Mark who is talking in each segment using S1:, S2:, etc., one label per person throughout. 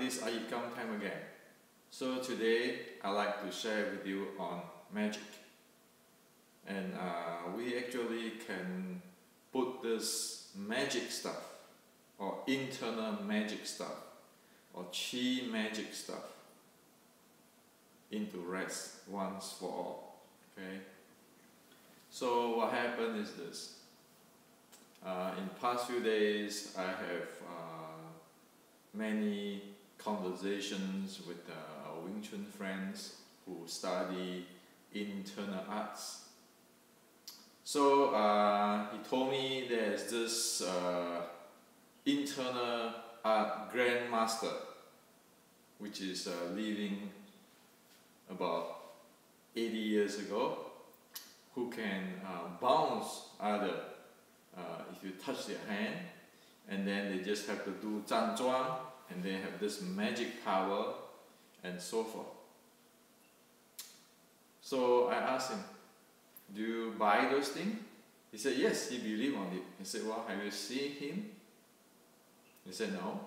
S1: it is iYikkam time again. So today I like to share with you on magic. And we actually can put this magic stuff or internal magic stuff or chi magic stuff into rest once for all. Okay. So what happened is this. In past few days I have many conversations with our Wing Chun friends who study internal arts. So he told me there's this internal art grandmaster which is living about 80 years ago, who can bounce other if you touch their hand, and then they just have to do 站桩, and they have this magic power and so forth. So I asked him, do you buy those things? He said yes, he believed on it. I said, well, have you seen him? He said no.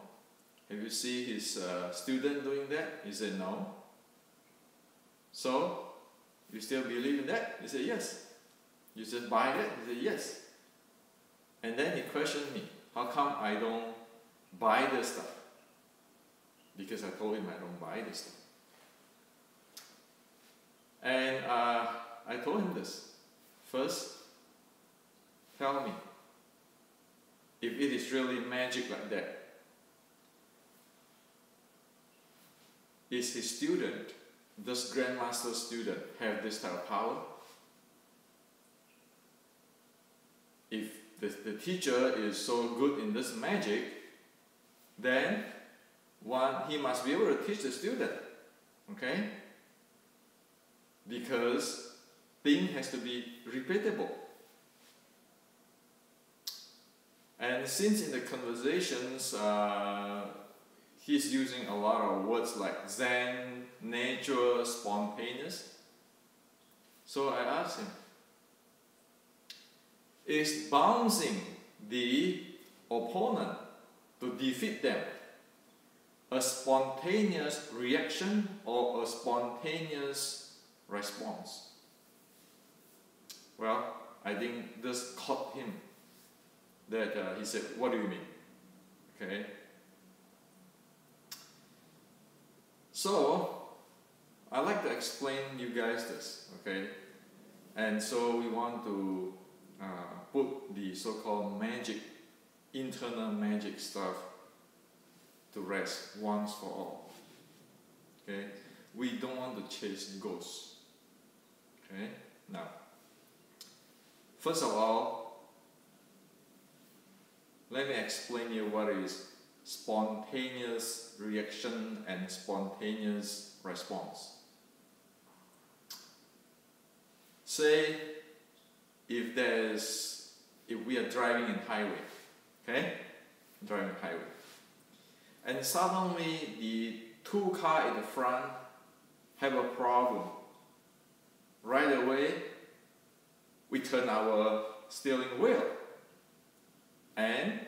S1: Have you seen his student doing that? He said no. So you still believe in that? He said yes. You just buy that? He said yes. And then he questioned me, how come I don't buy the stuff? Because I told him I don't buy the stuff. And I told him this. First, tell me, if it is really magic like that, is his student, this grandmaster student, have this type of power? If the teacher is so good in this magic, then he must be able to teach the student, okay? Because thing has to be repeatable. And since in the conversations he's using a lot of words like Zen, nature, spontaneous, so I asked him, is bouncing the opponent to defeat them a spontaneous reaction or a spontaneous response? Well, I think this caught him. That he said, what do you mean? Okay. So I like to explain you guys this, okay? And so we want to put the so-called magic, internal magic stuff to rest once for all. Okay? We don't want to chase ghosts. Okay? Now, first of all, let me explain to you what is spontaneous reaction and spontaneous response. Say if we are driving in highway, okay? Driving highway. And suddenly the two cars in the front have a problem. Right away, we turn our steering wheel. And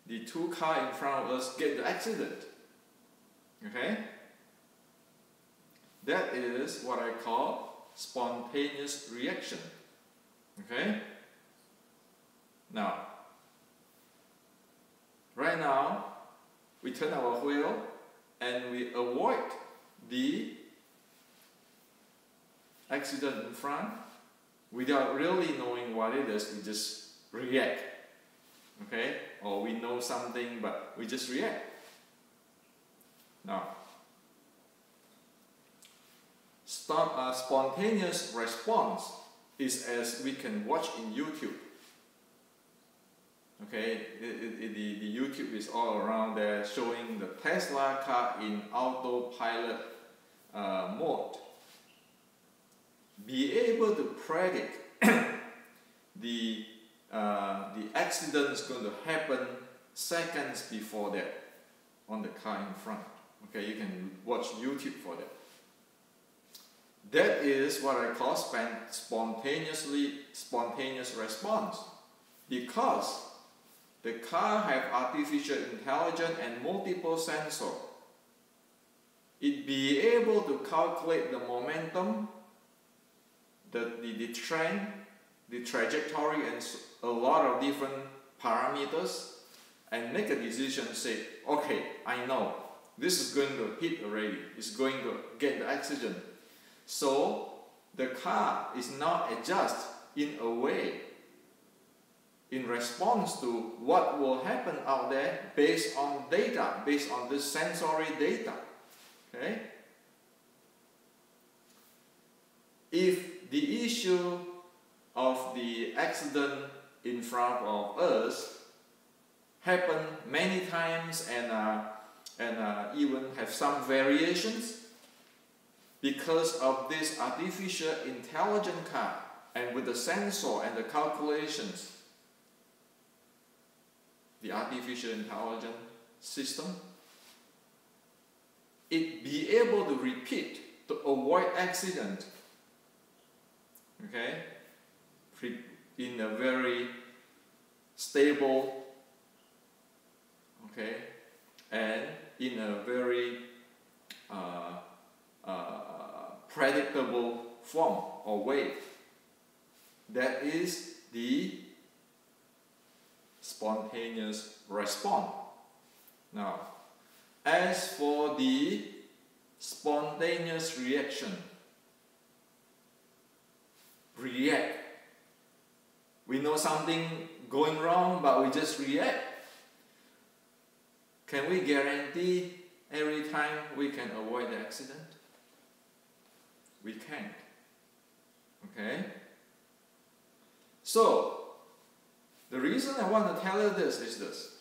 S1: the two cars in front of us get the accident. Okay? That is what I call spontaneous reaction. Okay? Now, right now, we turn our wheel and we avoid the accident in front without really knowing what it is. We just react. Okay? Or we know something but we just react. Now, spontaneous response is as we can watch in YouTube. Okay, the YouTube is all around there showing the Tesla car in autopilot mode. Be able to predict the accident is going to happen seconds before that on the car in front. Okay, you can watch YouTube for that. That is what I call spontaneous response, because the car have artificial intelligence and multiple sensors it be able to calculate the momentum, the trend, the trajectory, and a lot of different parameters, and make a decision, say, okay, I know this is going to hit already, it's going to get the accident. So the car is now adjust in a way in response to what will happen out there based on data, based on the sensory data. Okay? If the issue of the accident in front of us happen many times and even have some variations because of this artificial intelligent car, and with the sensor and the calculations, the artificial intelligent system, it be able to repeat to avoid accident, okay, in a very stable, okay, and in a very predictable form or way. That is the spontaneous response. Now, as for the spontaneous reaction, react. We know something going wrong, but we just react. Can we guarantee every time we can avoid the accident? We can't. Okay? So, the reason I want to tell you this is this.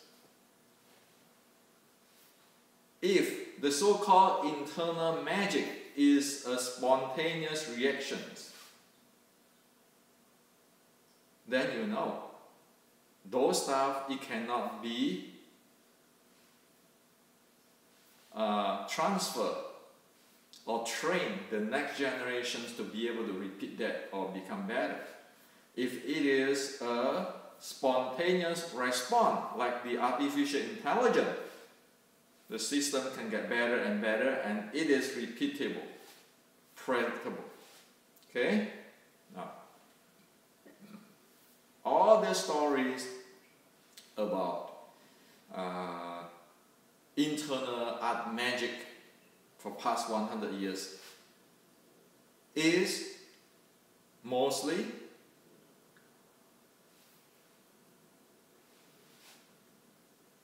S1: If the so-called internal magic is a spontaneous reaction, then you know those stuff, it cannot be transferred or train the next generations to be able to repeat that or become better. If it is a spontaneous response, like the artificial intelligence, the system can get better and better, and it is repeatable, predictable. Okay? Now, all the stories about internal art magic for past 100 years is mostly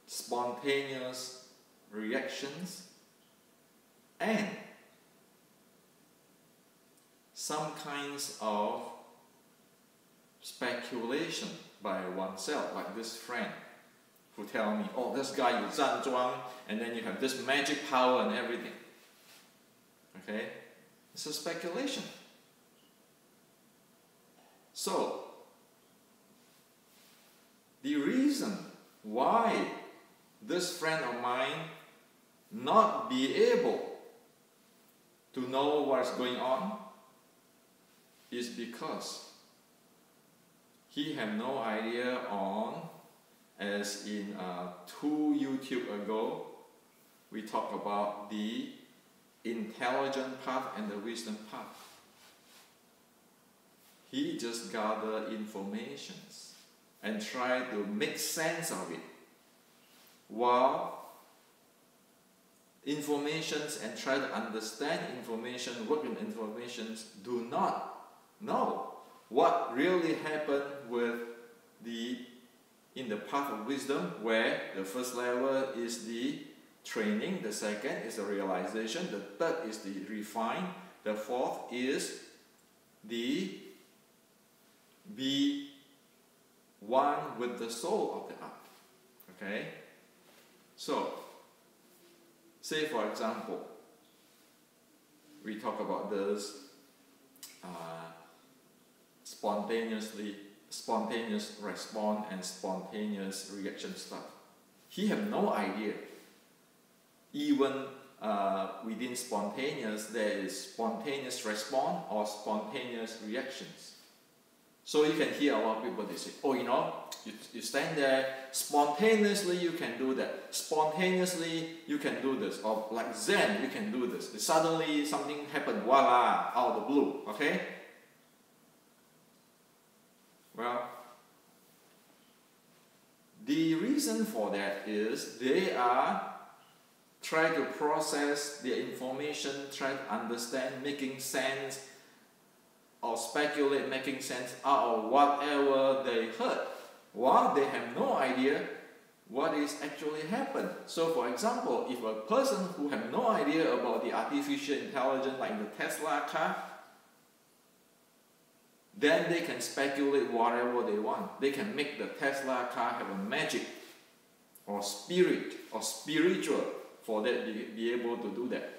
S1: spontaneous reactions and some kinds of speculation by oneself, like this friend who tell me, oh, this guy is Zhan Zhuang, and then you have this magic power and everything. Okay? It's a speculation. So, the reason why this friend of mine not be able to know what's going on is because he had no idea on, as in 2 YouTube ago, we talked about the intelligent path and the wisdom path. He just gathered informations and tried to make sense of it, while informations and try to understand information, work with informations, do not know what really happened with in the path of wisdom, where the first level is the training, the second is the realization, the third is the refine, the fourth is the be one with the soul of the art. Okay? So, say for example, we talk about this spontaneous response and spontaneous reaction stuff. He had no idea. Even within spontaneous, there is spontaneous response or spontaneous reactions. So you can hear a lot of people, they say, oh, you know, You stand there, spontaneously you can do that. Spontaneously you can do this. Or like Zen, you can do this. Suddenly something happened, voila, out of the blue, okay? Well, the reason for that is they are trying to process the information, try to understand, making sense, or speculate, making sense out of whatever they heard, while they have no idea what is actually happened. So for example, if a person who have no idea about the artificial intelligence like the Tesla car, then they can speculate whatever they want. They can make the Tesla car have a magic or spirit or spiritual for that be able to do that.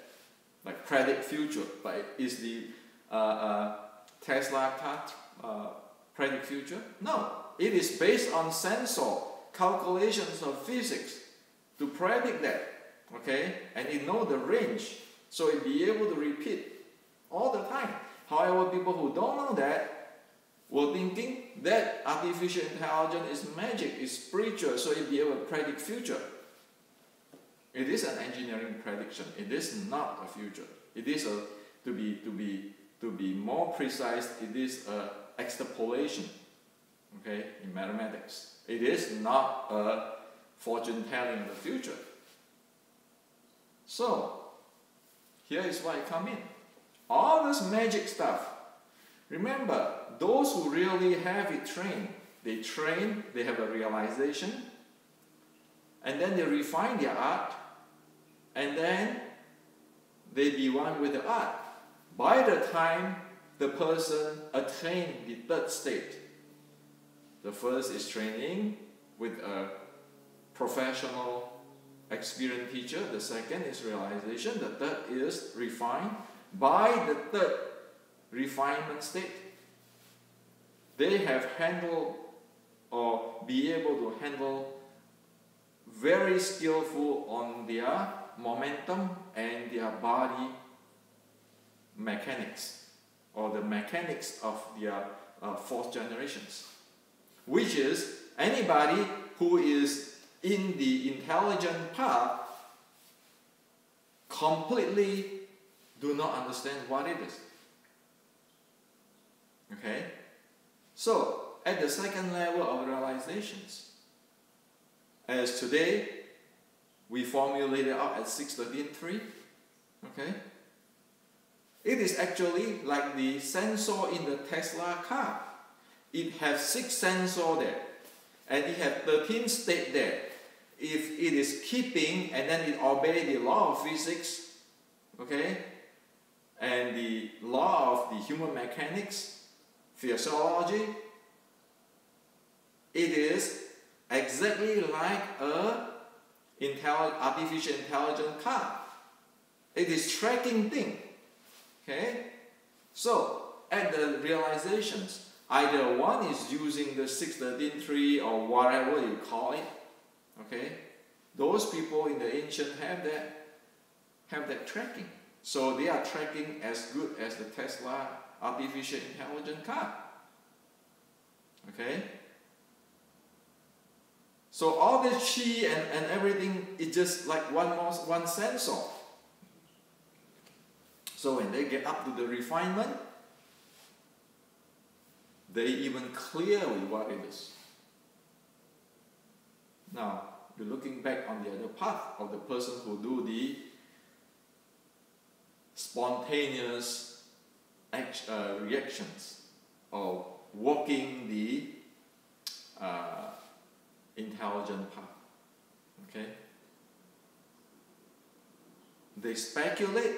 S1: Like predict future, but is the Tesla car predict future? No, it is based on sensor calculations of physics to predict that, okay? And it knows the range, so it be able to repeat all the time. However, people who don't know that were thinking that artificial intelligence is magic, is spiritual, so it be able to predict future. It is an engineering prediction. It is not a future. It is a to be more precise. It is a extrapolation. Okay, in mathematics, it is not a fortune telling of the future. So here is why I come in. All this magic stuff. Remember, those who really have it trained, they have a realization, and then they refine their art, and then they be one with the art. By the time the person attains the third state, the first is training with a professional, experienced teacher. The second is realization. The third is refined. By the third refinement state, they have handled or be able to handle very skillful on their momentum and their body mechanics, or the mechanics of their fourth generations, which is anybody who is in the intelligent path completely do not understand what it is. Okay? So, at the second level of realizations, as today we formulated out at 6.13.3, okay? It is actually like the sensor in the Tesla car. It has 6 sensors there, and it has 13 states there. If it is keeping and then it obeys the law of physics, okay, and the law of the human mechanics, physiology, it is exactly like a artificial intelligent car. It is tracking thing. Okay? So, at the realizations, either one is using the 6.13.3 or whatever you call it. Okay? Those people in the ancient have that tracking. So they are tracking as good as the Tesla artificial intelligent car. Okay? So all this chi and everything is just like one sensor. So when they get up to the refinement, they even clear with what it is. Now, you're looking back on the other path of the person who do the spontaneous reactions or walking the intelligent path. Okay? They speculate.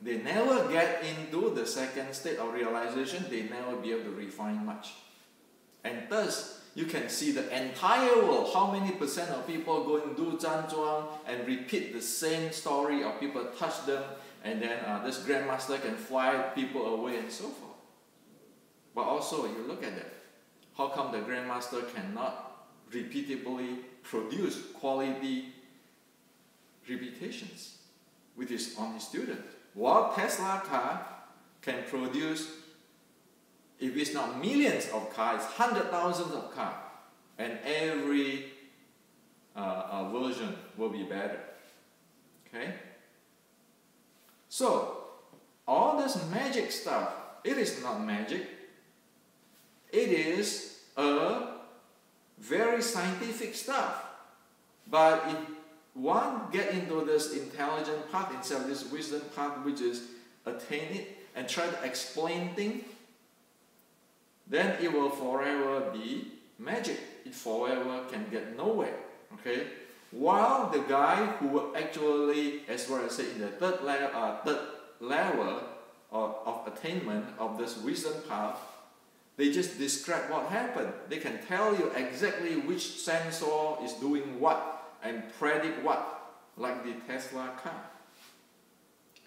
S1: They never get into the second state of realization. They never be able to refine much. And thus, you can see the entire world, how many percent of people go and do zhanzhuang and repeat the same story, or people touch them, and then this grandmaster can fly people away and so forth. But also, you look at that. How come the grandmaster cannot repeatably produce quality repetitions with on his student? While Tesla car can produce, if it's not millions of cars, hundred thousands of cars, and be better. Okay? So, all this magic stuff, it is not magic. It is a very scientific stuff. But if one get into this intelligent path instead of this wisdom path, which is attain it and try to explain things, then it will forever be magic. It forever can get nowhere. Okay? While the guy who actually, as well as say in the third level of attainment of this wisdom path, they just describe what happened. They can tell you exactly which sensor is doing what and predict what, like the Tesla car.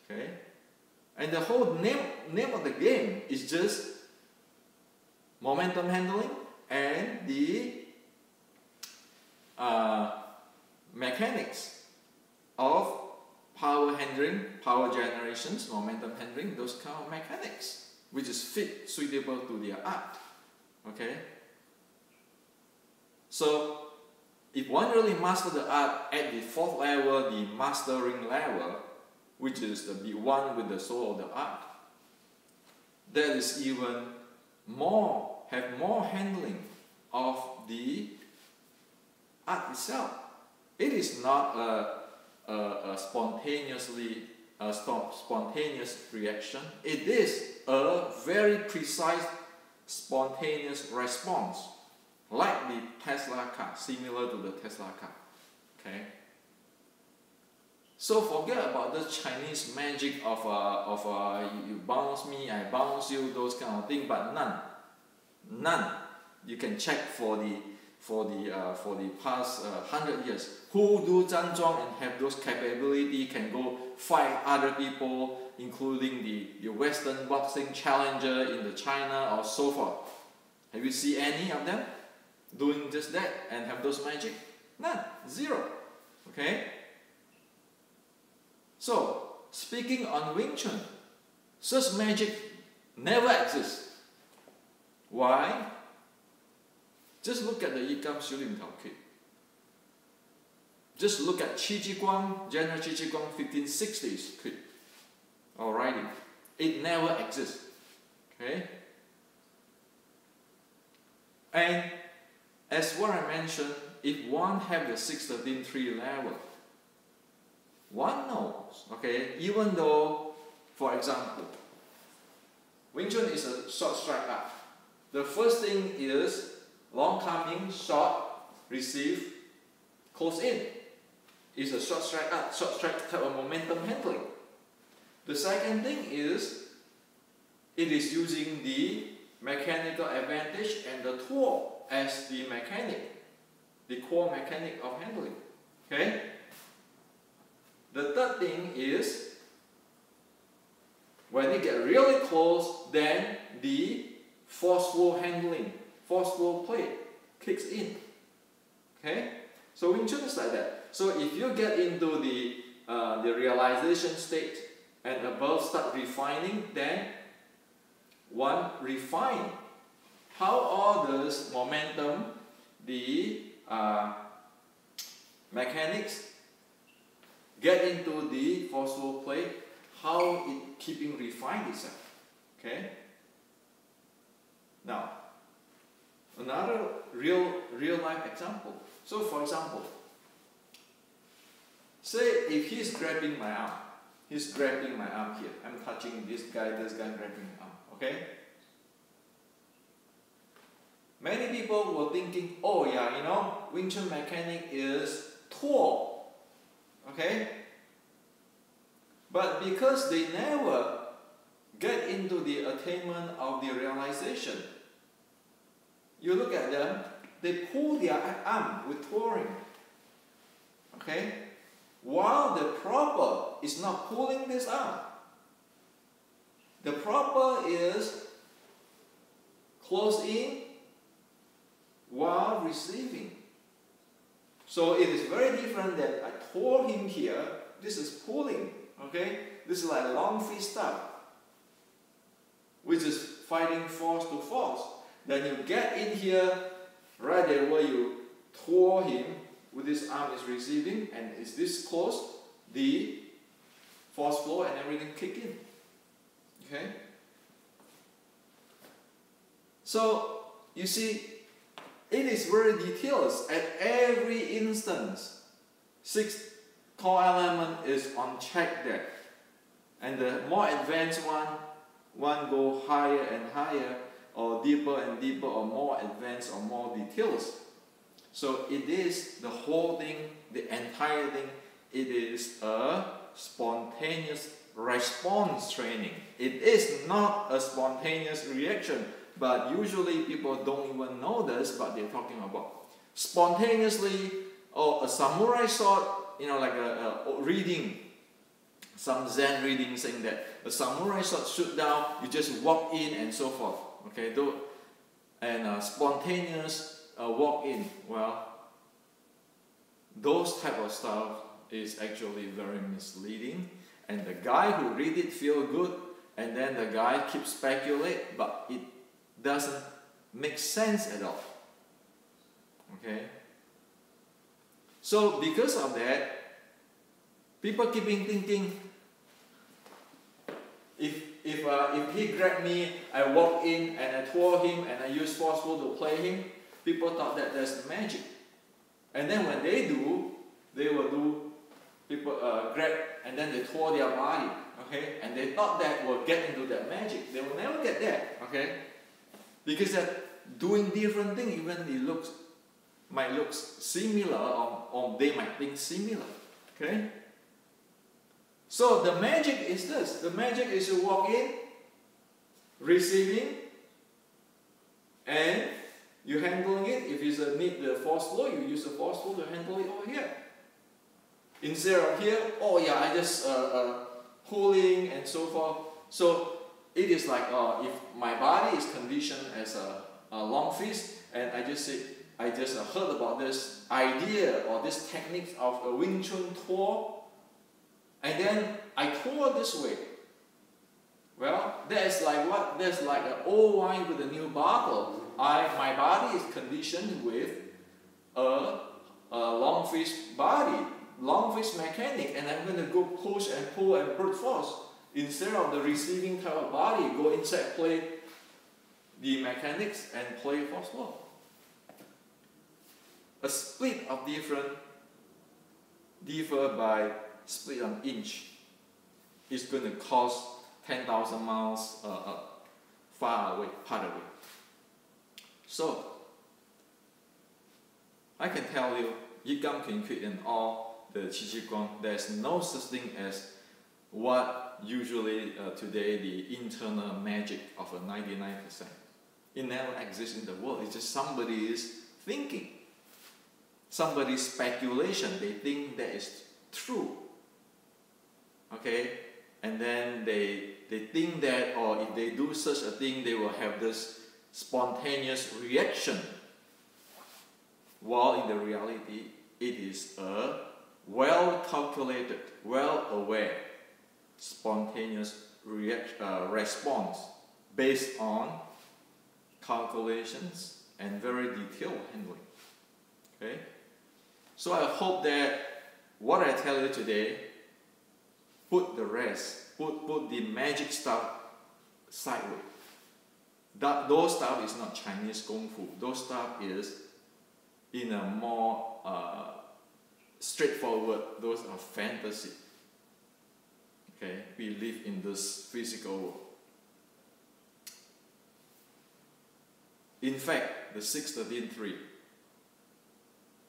S1: Okay? And the whole name of the game is just momentum handling and the mechanics of power handling, power generations, momentum handling, those kind of mechanics, which is suitable to their art. Okay? So, if one really master the art at the fourth level, the mastering level, which is the one with the soul of the art, that is even more, have more handling of the art itself. It is not a spontaneous reaction. It is a very precise, spontaneous response, like the Tesla car, similar to the Tesla car. Okay. So forget about the Chinese magic of you bounce me, I bounce you, those kind of things. But none. You can check for the past 100 years. Who do Zhanzhuang and have those capability can go fight other people, including the Western boxing challenger in the China or so forth. Have you seen any of them doing just that and have those magic? None. Zero. Okay? So, speaking on Wing Chun, such magic never exists. Why? Just look at the iYikkam Xiulim Tao Kit. Just look at Qi Ji Guang, General Qi Ji Guang 1560s kit or writing. It never exists. Okay? And as what I mentioned, if one have the 613.3 level, one knows, okay, even though, for example, Wing Chun is a short strike art. The first thing is long coming, short, receive, close in. It's a short strike art, short strike type of momentum handling. The second thing is, it is using the mechanical advantage and the tool as the mechanic, the core mechanic of handling. Okay? The third thing is, when they get really close, then the forceful handling, forceful play kicks in. Okay? So Wing Chun is like that. So if you get into the realization state and above start refining, then one refine how all this momentum, the mechanics get into the forceful play, how it keeping refined itself. Okay? Now, another real life example. So for example, say if he's grabbing my arm, he's grabbing my arm here. I'm touching this guy grabbing my arm. Okay? Many people were thinking, oh yeah, you know, Wing Chun mechanic is tool. Okay? But because they never get into the attainment of the realization, you look at them, they pull their arm with twirling. Okay? While the proper is not pulling this arm. The proper is close in while receiving. So it is very different that I twirl him here. This is pulling. Okay? This is like long fist stuff, which is fighting force to force. Then you get in here, right there where you twirl him with this arm is receiving and is this close, the force flow and everything kick in. Okay? So you see, it is very detailed at every instance. 6th core element is on check there. And the more advanced one go higher and higher, or deeper and deeper, or more advanced or more details. So it is the whole thing, the entire thing, it is a spontaneous response training. It is not a spontaneous reaction, but usually people don't even know this, but they're talking about spontaneously, or a samurai sword, you know, like a reading, some Zen reading saying that a samurai sword shoot down, you just walk in and so forth. Okay, and spontaneous walk in. Well, those type of stuff is actually very misleading, and the guy who read it feel good, and then the guy keeps speculate, but it doesn't make sense at all. Okay. So because of that, people keeping thinking, if he grabbed me, I walk in and I twirl him and I use forceful to play him, people thought that that's magic. And then when they do, they will do, people grab and then they twirl their body, okay? And they thought that will get into that magic. They will never get there, okay? Because they're doing different things, even it might look similar, or they might think similar, okay? So the magic is this. The magic is you walk in, receiving, and you handling it. If you need the force flow, you use the force flow to handle it over here. Instead of here, oh yeah, I just pulling and so forth. So it is like if my body is conditioned as a long fist, and I just heard about this idea or this technique of a Wing Chun twirl, and then I twirl this way. Well, that's like what? That's like an old wine with a new bottle. My body is conditioned with a long fist body, long fist mechanic, and I'm going to go push and pull and brute force. Instead of the receiving type of body, go inside, play the mechanics and play force flow. A split of differ by split an inch is going to cost 10,000 miles far away, part away. So, I can tell you, iYikkam can quit in all the Qi Guang. There's no such thing as what usually today the internal magic of a 99%. It never exists in the world. It's just somebody's thinking. Somebody's speculation. They think that is true. Okay? And then they think that, or if they do such a thing, they will have this spontaneous reaction. While in the reality, it is a well-calculated, well-aware, spontaneous response based on calculations and very detailed handling. Okay? So I hope that what I tell you today, put the rest, put the magic stuff sideways. Those stuff is not Chinese Kung Fu. Those stuff is in a more straightforward. Those are fantasy. Okay, we live in this physical world. In fact, the 613.3.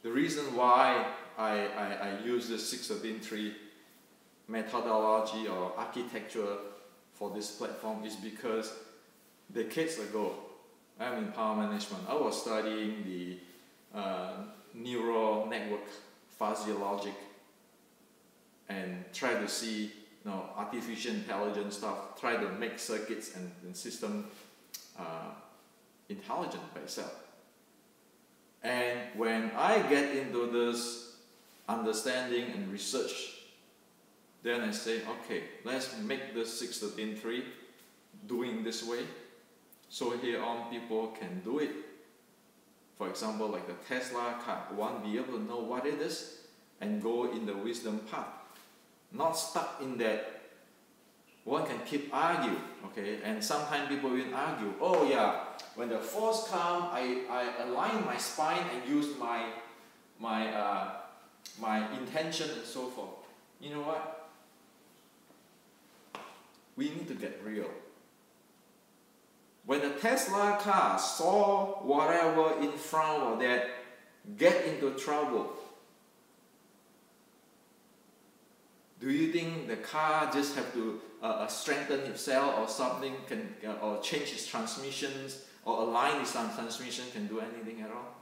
S1: The reason why I use the 613.3 methodology or architecture for this platform is because decades ago, I'm in power management. I was studying the neural network fuzzy logic and try to see artificial intelligence stuff, try to make circuits and system intelligent by itself. And when I get into this understanding and research, then I say, okay, let's make this 613.3 doing this way, so here on people can do it For example, like the Tesla car, one be able to know what it is and go in the wisdom path. Not stuck in that. One can keep argue, okay? And sometimes people will argue, oh yeah, when the force comes, I align my spine and use my intention and so forth. You know what? We need to get real. When the Tesla car saw whatever in front of that get into trouble, do you think the car just have to strengthen itself or something, or change its transmissions or align its transmission, can do anything at all?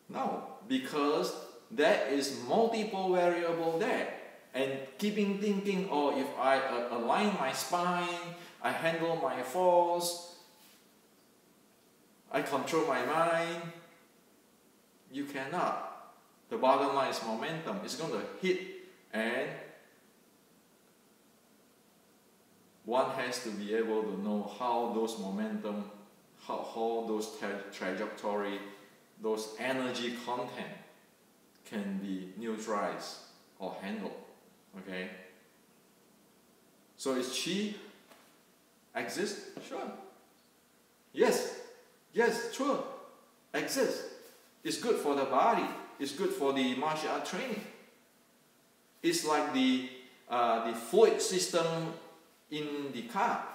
S1: No, because there is multiple variable there. And keeping thinking, oh, if I align my spine, I handle my force, I control my mind, you cannot. The bottom line is momentum. It's going to hit, and one has to be able to know how those momentum, how those trajectory, those energy content can be neutralized or handled. Okay? So is chi exist? Sure. Yes. Yes, sure. Exists. It's good for the body. It's good for the martial art training. It's like the fluid system in the car.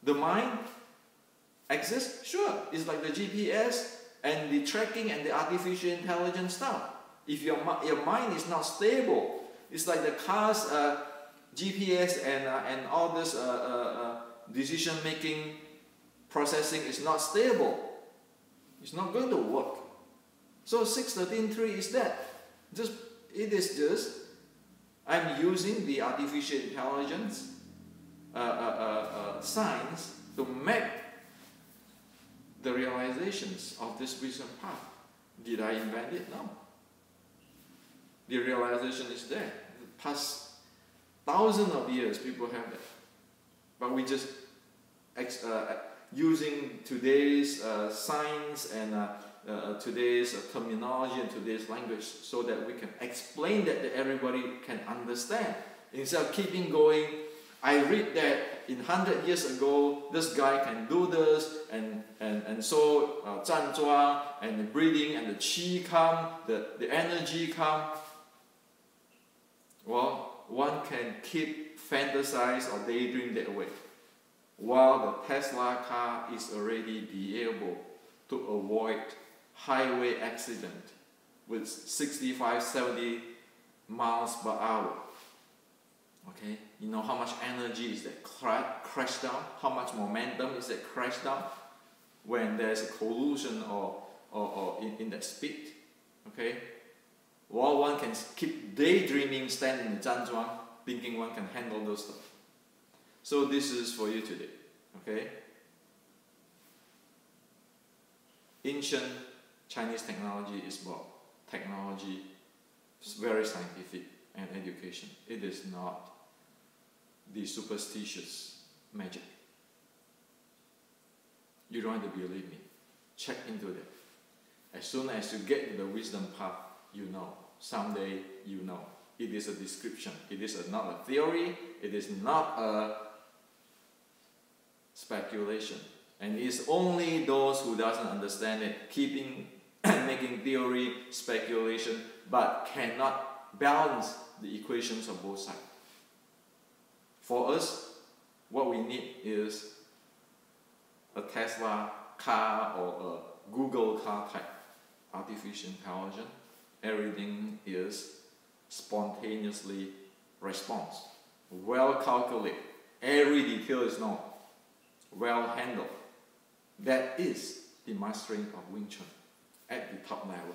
S1: The mind exists? Sure. It's like the GPS and the tracking and the artificial intelligence stuff. If your mind is not stable, it's like the car's GPS and all this decision-making processing is not stable. It's not going to work. So 6.13.3 is that. It is just I'm using the artificial intelligence science to make the realizations of this wisdom path. Did I invent it? No. The realization is there. Past thousands of years, people have that. But we just using today's science and today's terminology and today's language so that we can explain that everybody can understand. Instead of keeping going, I read that in 100 years ago, this guy can do this, and so 站桩 and the breathing and the qi come, the energy come. Well, one can keep fantasize or daydream that way, while the Tesla car is already be able to avoid highway accident with 65, 70 miles per hour. Okay, you know how much energy is that crash down? How much momentum is that crash down when there's a collision or in that speed? Okay, while one can keep daydreaming, standing in Zhanzhuang, thinking one can handle those stuff. So this is for you today. Okay. Ancient Chinese technology is about technology. It's very scientific and education. It is not the superstitious magic. You don't have to believe me. Check into that. As soon as you get to the wisdom path, you know. Someday you know. It is a description. It is not a theory. It is not a speculation. And it's only those who doesn't understand it, keeping making theory, speculation, but cannot balance the equations of both sides. For us, what we need is a Tesla car or a Google car type artificial intelligence. Everything is spontaneously response. Well calculated. Every detail is known. Well handled. That is the mastering of Wing Chun at the top level.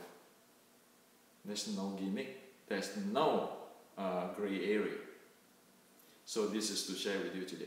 S1: There's no gimmick. There's no gray area. So this is to share with you today.